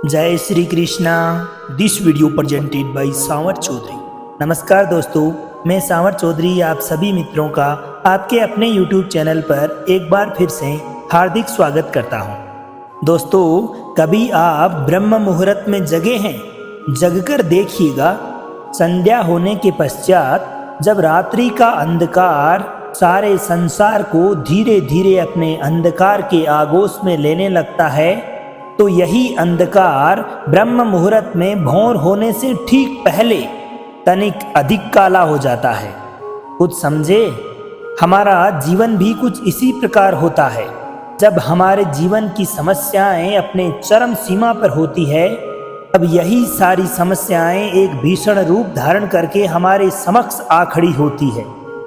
जय Shri Krishna. This video presented by सांवर चौधरी। नमस्कार दोस्तों, मैं सांवर चौधरी आप सभी मित्रों का आपके अपने YouTube चैनल पर एक बार फिर से हार्दिक स्वागत करता हूं। दोस्तों, कभी आप ब्रह्म मुहूर्त में जगे हैं? जगकर देखिएगा, संध्या होने के पश्चात जब रात्रि का अंधकार सारे संसार को धीरे धीरे अपने अंधकार के आगोश में लेने लगता है, तो यही अंधकार ब्रह्म मुहूर्त में भोर होने से ठीक पहले तनिक अधिक काला हो जाता है। कुछ समझे? हमारा जीवन भी कुछ इसी प्रकार होता है। जब हमारे जीवन की समस्याएं अपने चरम सीमा पर होती है, तब यही सारी समस्याएं एक भीषण रूप धारण करके हमारे समक्ष आ खड़ी होती है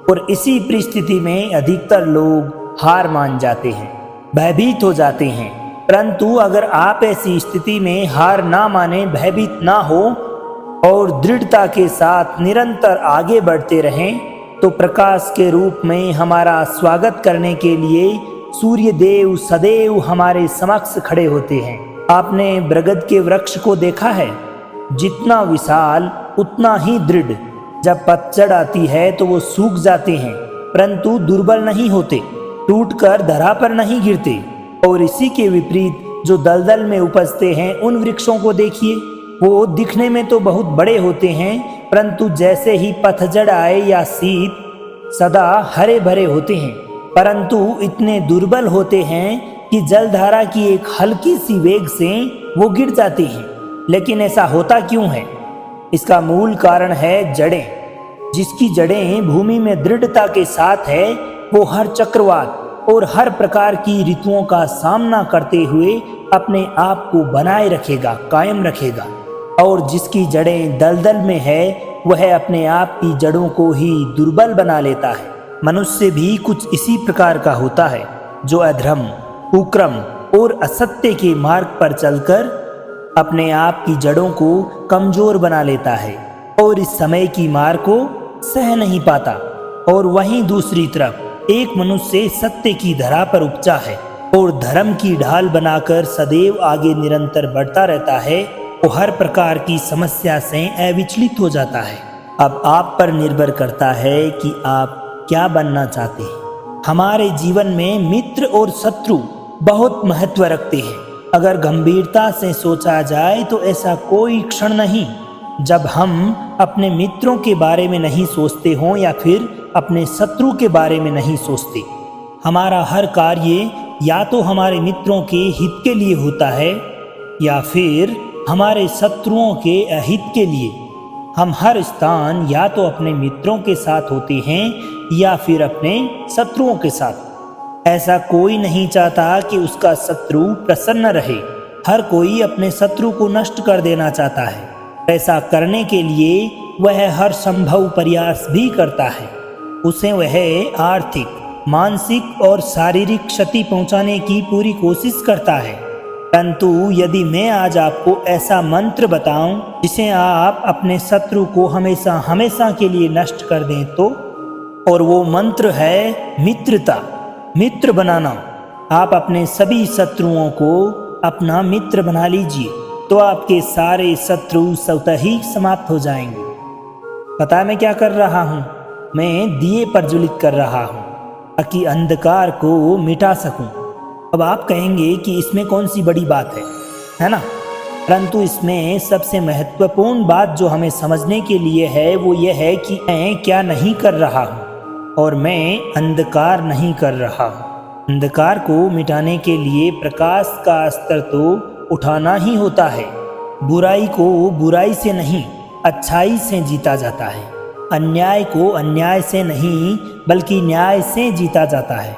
और इसी परिस्थिति में अधिकतर लोग हार मान जाते हैं, भयभीत हो जाते हैं। परंतु अगर आप ऐसी स्थिति में हार ना माने, भयभीत ना हो और दृढ़ता के साथ निरंतर आगे बढ़ते रहें, तो प्रकाश के रूप में हमारा स्वागत करने के लिए सूर्य देव सदैव हमारे समक्ष खड़े होते हैं। आपने बरगद के वृक्ष को देखा है? जितना विशाल उतना ही दृढ़। जब पतझड़ आती है तो वो सूख जाते हैं, परंतु दुर्बल नहीं होते, टूटकर धरा पर नहीं गिरते। और इसी के विपरीत जो दलदल में उपजते हैं, उन वृक्षों को देखिए। वो दिखने में तो बहुत बड़े होते हैं, परंतु जैसे ही पतझड़ आए या शीत, सदा हरे भरे होते हैं, परंतु इतने दुर्बल होते हैं कि जलधारा की एक हल्की सी वेग से वो गिर जाते हैं। लेकिन ऐसा होता क्यों है? इसका मूल कारण है जड़ें। जिसकी जड़ें भूमि में दृढ़ता के साथ है, वो हर चक्रवात और हर प्रकार की ऋतुओं का सामना करते हुए अपने आप को बनाए रखेगा, कायम रखेगा। और जिसकी जड़ें दलदल में है, वह अपने आप की जड़ों को ही दुर्बल बना लेता है। मनुष्य भी कुछ इसी प्रकार का होता है, जो अधर्म, कुक्रम और असत्य के मार्ग पर चलकर अपने आप की जड़ों को कमजोर बना लेता है और इस समय की मार को सह नहीं पाता। और वहीं दूसरी तरफ एक मनुष्य सत्य की धरा पर उपजा है और धर्म की ढाल बनाकर सदैव आगे निरंतर बढ़ता रहता है, वो हर प्रकार की समस्या से अविचलित हो जाता है। अब आप पर निर्भर करता है कि आप क्या बनना चाहते हैं। हमारे जीवन में मित्र और शत्रु बहुत महत्व रखते हैं। अगर गंभीरता से सोचा जाए तो ऐसा कोई क्षण नहीं जब हम अपने मित्रों के बारे में नहीं सोचते हों या फिर अपने शत्रु के बारे में नहीं सोचते। हमारा हर कार्य या तो हमारे मित्रों के हित के लिए होता है या फिर हमारे शत्रुओं के अहित के लिए। हम हर स्थान या तो अपने मित्रों के साथ होते हैं या फिर अपने शत्रुओं के साथ। ऐसा कोई नहीं चाहता कि उसका शत्रु प्रसन्न रहे। हर कोई अपने शत्रु को नष्ट कर देना चाहता है। ऐसा करने के लिए वह हर संभव प्रयास भी करता है। उसे वह आर्थिक, मानसिक और शारीरिक क्षति पहुंचाने की पूरी कोशिश करता है। परंतु यदि मैं आज आपको ऐसा मंत्र बताऊं जिसे आप अपने शत्रु को हमेशा हमेशा के लिए नष्ट कर दें, तो और वो मंत्र है मित्रता, मित्र बनाना। आप अपने सभी शत्रुओं को अपना मित्र बना लीजिए, तो आपके सारे शत्रु स्वतः ही समाप्त हो जाएंगे। पता मैं क्या कर रहा हूँ? मैं दिए प्रज्वलित कर रहा हूँ ताकि अंधकार को मिटा सकूं। अब आप कहेंगे कि इसमें कौन सी बड़ी बात है ना? परंतु इसमें सबसे महत्वपूर्ण बात जो हमें समझने के लिए है, वो ये है कि मैं क्या नहीं कर रहा हूँ और मैं अंधकार नहीं कर रहा हूँ। अंधकार को मिटाने के लिए प्रकाश का स्तर तो उठाना ही होता है। बुराई को बुराई से नहीं, अच्छाई से जीता जाता है। अन्याय को अन्याय से नहीं, बल्कि न्याय से जीता जाता है।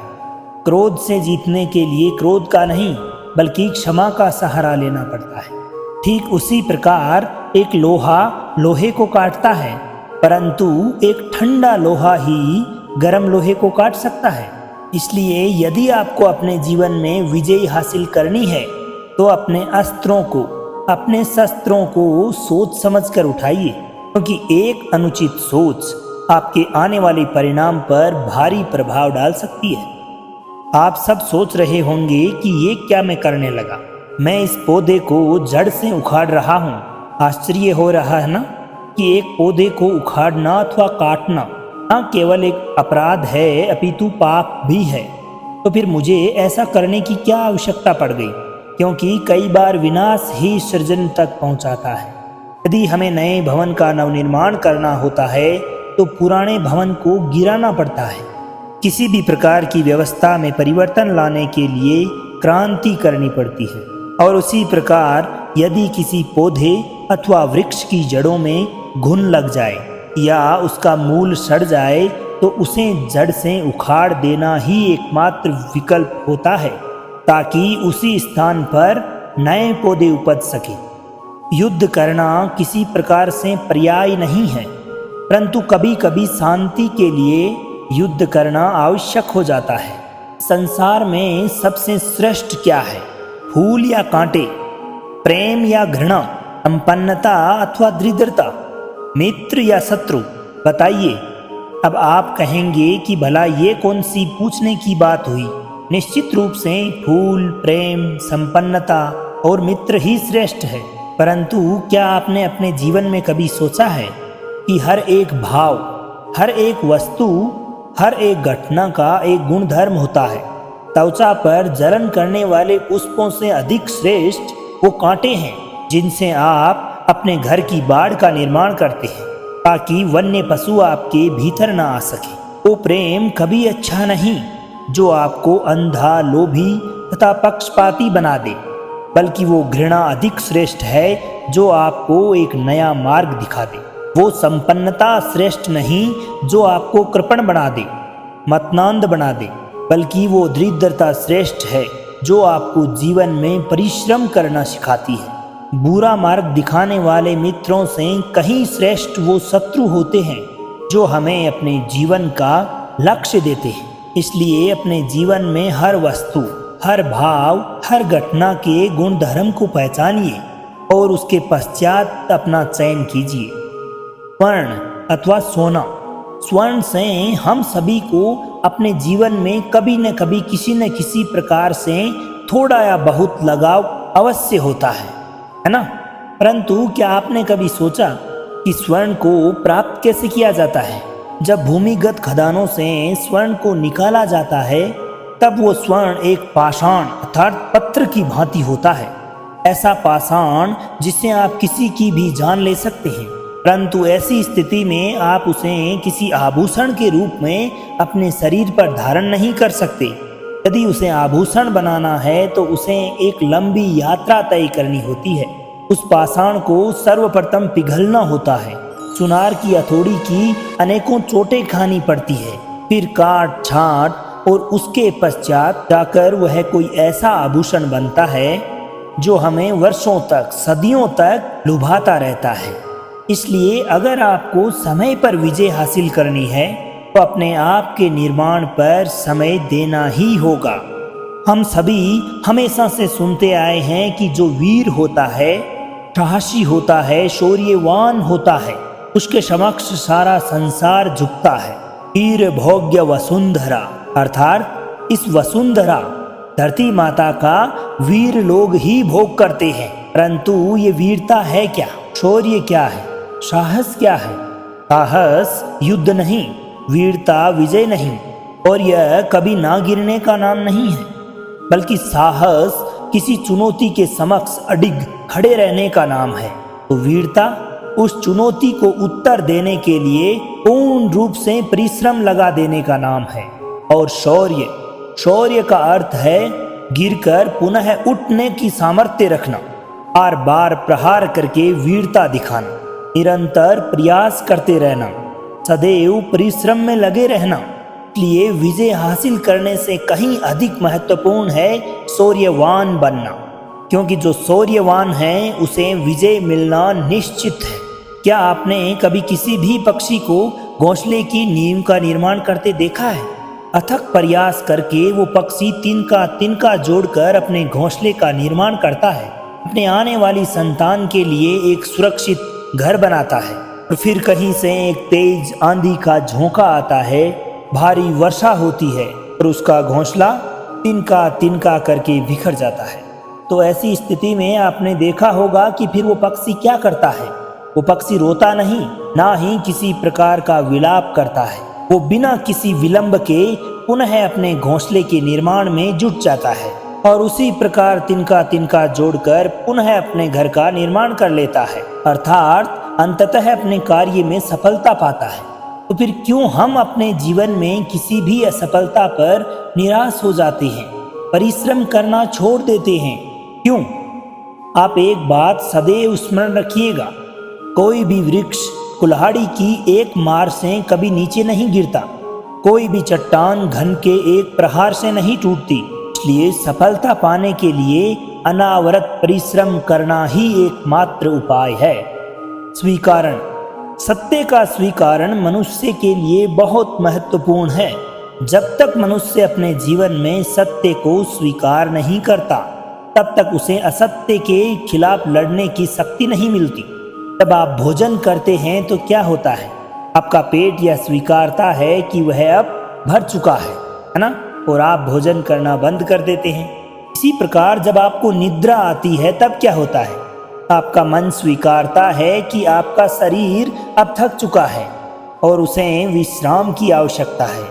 क्रोध से जीतने के लिए क्रोध का नहीं, बल्कि क्षमा का सहारा लेना पड़ता है। ठीक उसी प्रकार एक लोहा लोहे को काटता है, परंतु एक ठंडा लोहा ही गर्म लोहे को काट सकता है। इसलिए यदि आपको अपने जीवन में विजय हासिल करनी है, तो अपने अस्त्रों को, अपने शस्त्रों को सोच समझ कर उठाइए, क्योंकि एक अनुचित सोच आपके आने वाले परिणाम पर भारी प्रभाव डाल सकती है। आप सब सोच रहे होंगे कि ये क्या मैं करने लगा, मैं इस पौधे को जड़ से उखाड़ रहा हूँ। आश्चर्य हो रहा है ना कि एक पौधे को उखाड़ना अथवा काटना न केवल एक अपराध है अपितु पाप भी है। तो फिर मुझे ऐसा करने की क्या आवश्यकता पड़ गई, क्योंकि कई बार विनाश ही सृजन तक पहुंचाता है। यदि हमें नए भवन का नवनिर्माण करना होता है तो पुराने भवन को गिराना पड़ता है। किसी भी प्रकार की व्यवस्था में परिवर्तन लाने के लिए क्रांति करनी पड़ती है। और उसी प्रकार यदि किसी पौधे अथवा वृक्ष की जड़ों में घुन लग जाए या उसका मूल सड़ जाए तो उसे जड़ से उखाड़ देना ही एकमात्र विकल्प होता है, ताकि उसी स्थान पर नए पौधे उपज सके। युद्ध करना किसी प्रकार से पर्याय नहीं है, परंतु कभी कभी शांति के लिए युद्ध करना आवश्यक हो जाता है। संसार में सबसे श्रेष्ठ क्या है, फूल या कांटे, प्रेम या घृणा, संपन्नता अथवा दरिद्रता, मित्र या शत्रु? बताइए। अब आप कहेंगे कि भला ये कौन सी पूछने की बात हुई। निश्चित रूप से फूल, प्रेम, संपन्नता और मित्र ही श्रेष्ठ है। परंतु क्या आपने अपने जीवन में कभी सोचा है कि हर एक भाव, हर एक वस्तु, हर एक घटना का एक गुणधर्म होता है। त्वचा पर जलन करने वाले पुष्पों से अधिक श्रेष्ठ वो कांटे हैं जिनसे आप अपने घर की बाड़ का निर्माण करते हैं, ताकि वन्य पशु आपके भीतर ना आ सके। वो प्रेम कभी अच्छा नहीं जो आपको अंधा, लोभी तथा पक्षपाती बना दे, बल्कि वो घृणा अधिक श्रेष्ठ है जो आपको एक नया मार्ग दिखा दे। वो संपन्नता श्रेष्ठ नहीं जो आपको कृपण बना दे, मतनांद बना दे, बल्कि वो दरिद्रता श्रेष्ठ है जो आपको जीवन में परिश्रम करना सिखाती है। बुरा मार्ग दिखाने वाले मित्रों से कहीं श्रेष्ठ वो शत्रु होते हैं जो हमें अपने जीवन का लक्ष्य देते हैं। इसलिए अपने जीवन में हर वस्तु, हर भाव, हर घटना के गुण धर्म को पहचानिए और उसके पश्चात अपना चयन कीजिए। स्वर्ण अथवा सोना। स्वर्ण से हम सभी को अपने जीवन में कभी न कभी किसी न किसी प्रकार से थोड़ा या बहुत लगाव अवश्य होता है ना? परंतु क्या आपने कभी सोचा कि स्वर्ण को प्राप्त कैसे किया जाता है? जब भूमिगत खदानों से स्वर्ण को निकाला जाता है तब वो स्वर्ण एक पाषाण अर्थात पत्थर की भांति होता है। ऐसा पाषाण जिससे आप किसी की भी जान ले सकते हैं, परंतु ऐसी स्थिति में आप उसे किसी आभूषण के रूप में अपने शरीर पर धारण नहीं कर सकते। यदि उसे आभूषण बनाना है तो उसे एक लंबी यात्रा तय करनी होती है। उस पाषाण को सर्वप्रथम पिघलना होता है, सुनार की हथौड़ी की अनेकों चोटें खानी पड़ती है, फिर काट छाट और उसके पश्चात जाकर वह कोई ऐसा आभूषण बनता है जो हमें वर्षों तक, सदियों तक लुभाता रहता है। इसलिए अगर आपको समय पर विजय हासिल करनी है तो अपने आप के निर्माण पर समय देना ही होगा। हम सभी हमेशा से सुनते आए हैं कि जो वीर होता है, साहसी होता है, शौर्यवान होता है, उसके समक्ष सारा संसार झुकता है। वीर भोग्य वसुंधरा, अर्थात इस वसुंधरा धरती माता का वीर लोग ही भोग करते हैं। परंतु ये वीरता है क्या? शौर्य क्या है? साहस क्या है? साहस युद्ध नहीं, वीरता विजय नहीं, और यह कभी ना गिरने का नाम नहीं है, बल्कि साहस किसी चुनौती के समक्ष अडिग खड़े रहने का नाम है। तो वीरता उस चुनौती को उत्तर देने के लिए पूर्ण रूप से परिश्रम लगा देने का नाम है। और शौर्य का अर्थ है गिरकर पुनः उठने की सामर्थ्य रखना, बार बार प्रहार करके वीरता दिखाना, निरंतर प्रयास करते रहना, सदैव परिश्रम में लगे रहना। इसलिए विजय हासिल करने से कहीं अधिक महत्वपूर्ण है शौर्यवान बनना, क्योंकि जो शौर्यवान है उसे विजय मिलना निश्चित है। क्या आपने कभी किसी भी पक्षी को घोंसले की नींव का निर्माण करते देखा है? अथक प्रयास करके वो पक्षी तिनका तिनका जोड़कर अपने घोंसले का निर्माण करता है, अपने आने वाली संतान के लिए एक सुरक्षित घर बनाता है। और फिर कहीं से एक तेज आंधी का झोंका आता है, भारी वर्षा होती है और उसका घोंसला तिनका तिनका करके बिखर जाता है। तो ऐसी स्थिति में आपने देखा होगा कि फिर वो पक्षी क्या करता है। वो पक्षी रोता नहीं, ना ही किसी प्रकार का विलाप करता है। वो बिना किसी विलंब के पुनः अपने घोंसले के निर्माण में जुट जाता है और उसी प्रकार तिनका तिनका जोड़कर पुनः अपने घर का निर्माण कर लेता है, अर्थात अंततः अपने कार्य में सफलता पाता है। तो फिर क्यों हम अपने जीवन में किसी भी असफलता पर निराश हो जाते हैं, परिश्रम करना छोड़ देते हैं? क्यों? आप एक बात सदैव स्मरण रखिएगा, कोई भी वृक्ष कुल्हाड़ी की एक मार से कभी नीचे नहीं गिरता, कोई भी चट्टान घन के एक प्रहार से नहीं टूटती। इसलिए सफलता पाने के लिए अनावरत परिश्रम करना ही एकमात्र उपाय है। स्वीकारण। सत्य का स्वीकारण मनुष्य के लिए बहुत महत्वपूर्ण है। जब तक मनुष्य अपने जीवन में सत्य को स्वीकार नहीं करता, तब तक उसे असत्य के खिलाफ लड़ने की शक्ति नहीं मिलती। जब आप भोजन करते हैं तो क्या होता है? आपका पेट यह स्वीकारता है कि वह अब भर चुका है ना, और आप भोजन करना बंद कर देते हैं। इसी प्रकार जब आपको निद्रा आती है तब क्या होता है? आपका मन स्वीकारता है कि आपका शरीर अब थक चुका है और उसे विश्राम की आवश्यकता है।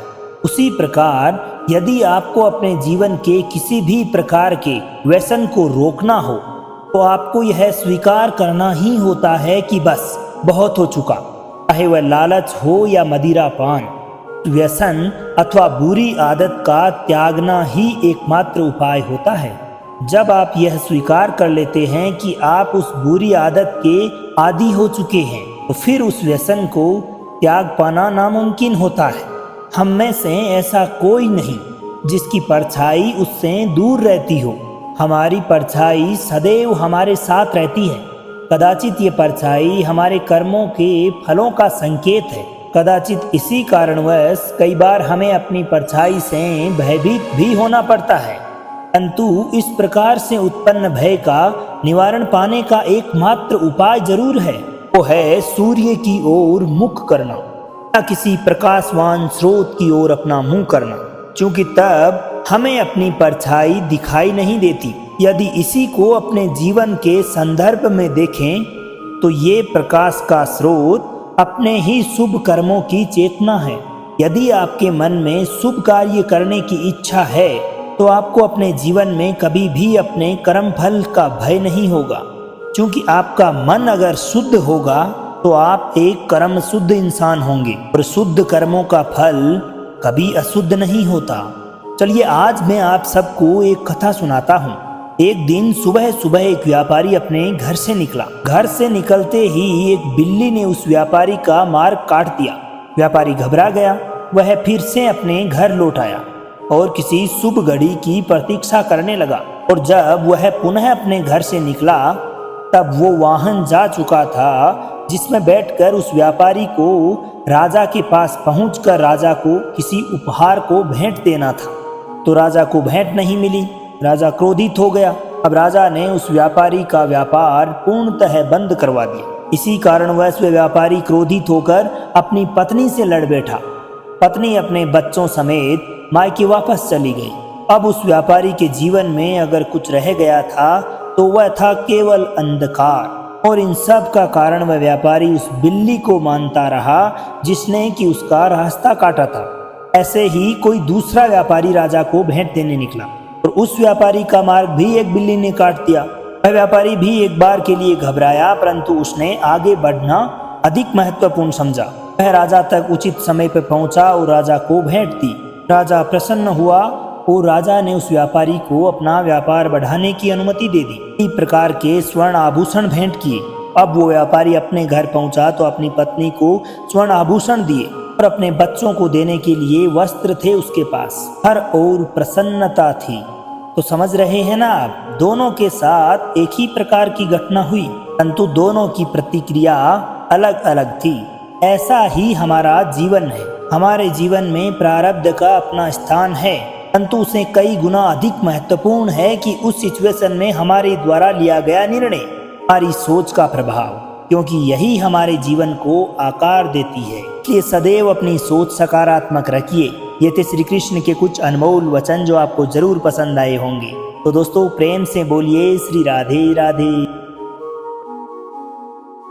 उसी प्रकार यदि आपको अपने जीवन के किसी भी प्रकार के व्यसन को रोकना हो तो आपको यह स्वीकार करना ही होता है कि बस बहुत हो चुका, चाहे वह लालच हो या मदिरापान। व्यसन अथवा बुरी आदत का त्यागना ही एकमात्र उपाय होता है। जब आप यह स्वीकार कर लेते हैं कि आप उस बुरी आदत के आदी हो चुके हैं, तो फिर उस व्यसन को त्याग पाना नामुमकिन होता है। हम में से ऐसा कोई नहीं जिसकी परछाई उससे दूर रहती हो। हमारी परछाई सदैव हमारे साथ रहती है। कदाचित ये परछाई हमारे कर्मों के फलों का संकेत है। कदाचित इसी कारणवश कई बार हमें अपनी परछाई से भयभीत भी होना पड़ता है, परंतु इस प्रकार से उत्पन्न भय का निवारण पाने का एकमात्र उपाय जरूर है। वो है सूर्य की ओर मुख करना या किसी प्रकाशवान स्रोत की ओर अपना मुंह करना, क्योंकि तब हमें अपनी परछाई दिखाई नहीं देती। यदि इसी को अपने जीवन के संदर्भ में देखें तो ये प्रकाश का स्रोत अपने ही शुभ कर्मों की चेतना है। यदि आपके मन में शुभ कार्य करने की इच्छा है तो आपको अपने जीवन में कभी भी अपने कर्म फल का भय नहीं होगा, क्योंकि आपका मन अगर शुद्ध होगा तो आप एक कर्म शुद्ध इंसान होंगे और शुद्ध कर्मों का फल कभी अशुद्ध नहीं होता। चलिए आज मैं आप सबको एक कथा सुनाता हूँ। एक दिन सुबह सुबह एक व्यापारी अपने घर से निकला। घर से निकलते ही एक बिल्ली ने उस व्यापारी का मार्ग काट दिया। व्यापारी घबरा गया। वह फिर से अपने घर लौट आया और किसी शुभ घड़ी की प्रतीक्षा करने लगा। और जब वह पुनः अपने घर से निकला तब वो वाहन जा चुका था जिसमें बैठकर उस व्यापारी को राजा के पास पहुंचकर राजा को किसी उपहार को भेंट देना था। तो राजा को भेंट नहीं मिली। राजा क्रोधित हो गया। अब राजा ने उस व्यापारी का व्यापार पूर्णतः बंद करवा दिया। इसी कारणवश वह व्यापारी क्रोधित होकर अपनी पत्नी से लड़ बैठा। पत्नी अपने बच्चों समेत मायके वापस चली गई। अब उस व्यापारी के जीवन में अगर कुछ रह गया था तो वह था केवल अंधकार, और इन सब का कारण वह व्यापारी उस बिल्ली को मानता रहा जिसने कि उसका रास्ता काटा था। ऐसे ही कोई दूसरा व्यापारी राजा को भेंट देने निकला और उस व्यापारी का मार्ग भी एक बिल्ली ने काट दिया। वह व्यापारी भी एक बार के लिए घबराया, परंतु उसने आगे बढ़ना अधिक महत्वपूर्ण समझा। वह राजा तक उचित समय पर पहुंचा और राजा को भेंट दी। राजा प्रसन्न हुआ और राजा ने उस व्यापारी को अपना व्यापार बढ़ाने की अनुमति दे दी। कई प्रकार के स्वर्ण आभूषण भेंट किए। अब वो व्यापारी अपने घर पहुंचा तो अपनी पत्नी को स्वर्ण आभूषण दिए और अपने बच्चों को देने के लिए वस्त्र थे उसके पास। हर ओर प्रसन्नता थी। तो समझ रहे हैं ना आप, दोनों के साथ एक ही प्रकार की घटना हुई, परंतु दोनों की प्रतिक्रिया अलग अलग थी। ऐसा ही हमारा जीवन है। हमारे जीवन में प्रारब्ध का अपना स्थान है, परंतु उसे कई गुना अधिक महत्वपूर्ण है कि उस सिचुएशन में हमारे द्वारा लिया गया निर्णय, हमारी सोच का प्रभाव, क्योंकि यही हमारे जीवन को आकार देती है। इसलिए सदैव अपनी सोच सकारात्मक रखिए ये थे श्री कृष्ण के कुछ अनमोल वचन जो आपको जरूर पसंद आए होंगे। तो दोस्तों प्रेम से बोलिए श्री राधे राधे।